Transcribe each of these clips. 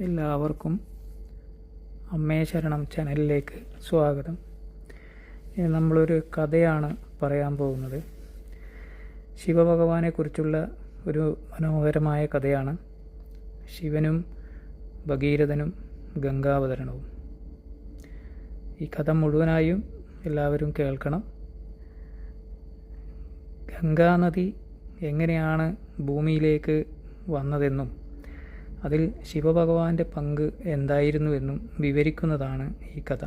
എല്ലാവർക്കും അമ്മേ ശരണം ചാനലിലേക്ക് സ്വാഗതം. ഇനി നമ്മളൊരു കഥയാണ് പറയാൻ പോകുന്നത്. ശിവഭഗവാനെക്കുറിച്ചുള്ള ഒരു മനോഹരമായ കഥയാണ്. ശിവനും ഭഗീരഥനും ഗംഗാവതരണവും. ഈ കഥ മുഴുവനായും എല്ലാവരും കേൾക്കണം. ഗംഗാനദി എങ്ങനെയാണ് ഭൂമിയിലേക്ക് വന്നതെന്നും അതിൽ ശിവഭഗവാന്റെ പങ്ക് എന്തായിരുന്നുവെന്നും വിവരിക്കുന്നതാണ് ഈ കഥ.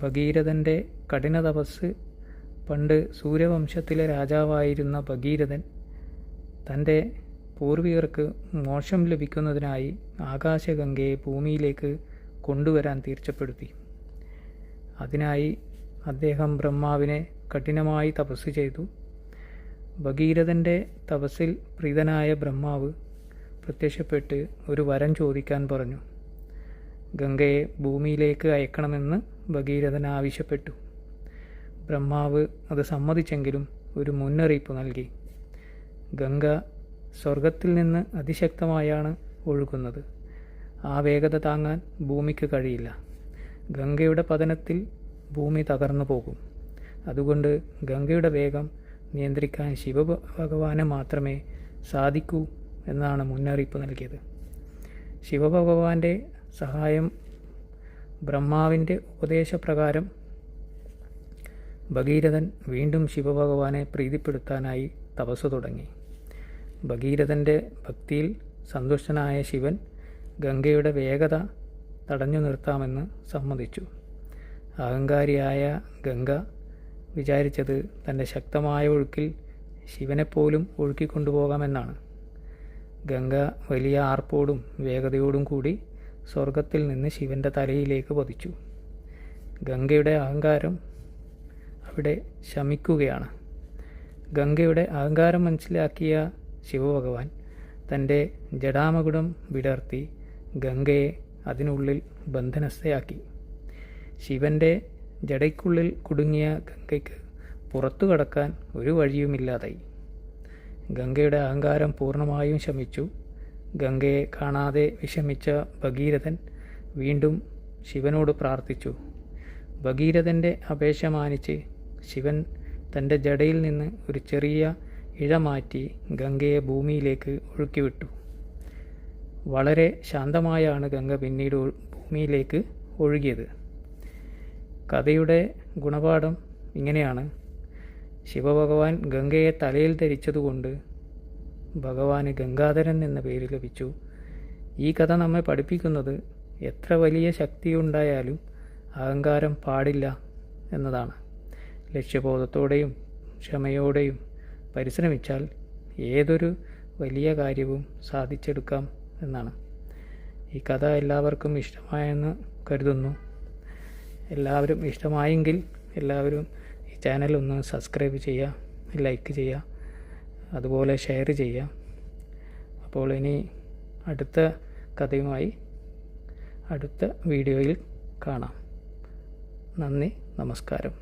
ഭഗീരഥൻ്റെ കഠിന തപസ്. പണ്ട് സൂര്യവംശത്തിലെ രാജാവായിരുന്ന ഭഗീരഥൻ തൻ്റെ പൂർവികർക്ക് മോക്ഷം ലഭിക്കുന്നതിനായി ആകാശഗംഗയെ ഭൂമിയിലേക്ക് കൊണ്ടുവരാൻ തീർച്ചപ്പെടുത്തി. അതിനായി അദ്ദേഹം ബ്രഹ്മാവിനെ കഠിനമായി തപസ് ചെയ്തു. ഭഗീരഥൻ്റെ തപസ്സിൽ പ്രീതനായ ബ്രഹ്മാവ് പ്രത്യക്ഷപ്പെട്ട് ഒരു വരം ചോദിക്കാൻ പറഞ്ഞു. ഗംഗയെ ഭൂമിയിലേക്ക് അയക്കണമെന്ന് ഭഗീരഥൻ ആവശ്യപ്പെട്ടു. ബ്രഹ്മാവ് അത് സമ്മതിച്ചെങ്കിലും ഒരു മുന്നറിയിപ്പ് നൽകി. ഗംഗ സ്വർഗത്തിൽ നിന്ന് അതിശക്തമായാണ് ഒഴുകുന്നത്. ആ വേഗത താങ്ങാൻ ഭൂമിക്ക് കഴിയില്ല. ഗംഗയുടെ പതനത്തിൽ ഭൂമി തകർന്നു പോകും. അതുകൊണ്ട് ഗംഗയുടെ വേഗം നിയന്ത്രിക്കാൻ ശിവഭഗവാന് മാത്രമേ സാധിക്കൂ എന്നാണ് മുന്നറിയിപ്പ് നൽകിയത്. ശിവഭഗവാന്റെ സഹായം ബ്രഹ്മാവിൻ്റെ ഉപദേശപ്രകാരം ഭഗീരഥൻ വീണ്ടും ശിവഭഗവാനെ പ്രീതിപ്പെടുത്താനായി തപസ് തുടങ്ങി. ഭഗീരഥൻ്റെ ഭക്തിയിൽ സന്തുഷ്ടനായ ശിവൻ ഗംഗയുടെ വേഗത തടഞ്ഞു നിർത്താമെന്ന് സമ്മതിച്ചു. അഹങ്കാരിയായ ഗംഗ വിചാരിച്ചത് തൻ്റെ ശക്തമായ ഒഴുക്കിൽ ശിവനെപ്പോലും ഒഴുക്കിക്കൊണ്ടുപോകാമെന്നാണ്. ഗംഗ വലിയ ആർപ്പോടും വേഗതയോടും കൂടി സ്വർഗത്തിൽ നിന്ന് ശിവൻ്റെ തലയിലേക്ക് പതിച്ചു. ഗംഗയുടെ അഹങ്കാരം അവിടെ ശമിക്കുകയാണ്. ഗംഗയുടെ അഹങ്കാരം മനസ്സിലാക്കിയ ശിവഭഗവാൻ തൻ്റെ ജടാമകുടം വിടർത്തി ഗംഗയെ അതിനുള്ളിൽ ബന്ധനസ്ഥയാക്കി. ശിവൻ്റെ ജടയ്ക്കുള്ളിൽ കുടുങ്ങിയ ഗംഗയ്ക്ക് പുറത്തു കടക്കാൻ ഒരു വഴിയുമില്ലാതായി. ഗംഗയുടെ അഹങ്കാരം പൂർണ്ണമായും ശമിച്ചു. ഗംഗയെ കാണാതെ വിഷമിച്ച ഭഗീരഥൻ വീണ്ടും ശിവനോട് പ്രാർത്ഥിച്ചു. ഭഗീരഥൻ്റെ അപേക്ഷ മാനിച്ച് ശിവൻ തൻ്റെ ജടയിൽ നിന്ന് ഒരു ചെറിയ ഇഴ മാറ്റി ഗംഗയെ ഭൂമിയിലേക്ക് ഒഴുക്കിവിട്ടു. വളരെ ശാന്തമായാണ് ഗംഗ പിന്നീട് ഭൂമിയിലേക്ക് ഒഴുകിയത്. കഥയുടെ ഗുണപാഠം ഇങ്ങനെയാണ്. ശിവഭഗവാൻ ഗംഗയെ തലയിൽ ധരിച്ചതുകൊണ്ട് ഭഗവാന് ഗംഗാധരൻ എന്ന പേര് ലഭിച്ചു. ഈ കഥ നമ്മെ പഠിപ്പിക്കുന്നത് എത്ര വലിയ ശക്തിയുണ്ടായാലും അഹങ്കാരം പാടില്ല എന്നതാണ്. ലക്ഷ്യബോധത്തോടെയും ക്ഷമയോടെയും പരിശ്രമിച്ചാൽ ഏതൊരു വലിയ കാര്യവും സാധിച്ചെടുക്കാം എന്നാണ്. ഈ കഥ എല്ലാവർക്കും ഇഷ്ടമായെന്ന് കരുതുന്നു. എല്ലാവരും ഇഷ്ടമായെങ്കിൽ എല്ലാവരും ഈ ചാനൽ ഒന്ന് സബ്സ്ക്രൈബ് ചെയ്യുക, ലൈക്ക് ചെയ്യുക, അതുപോലെ ഷെയർ ചെയ്യുക. അപ്പോൾ ഇനി അടുത്ത കഥയുമായി അടുത്ത വീഡിയോയിൽ കാണാം. നന്ദി, നമസ്കാരം.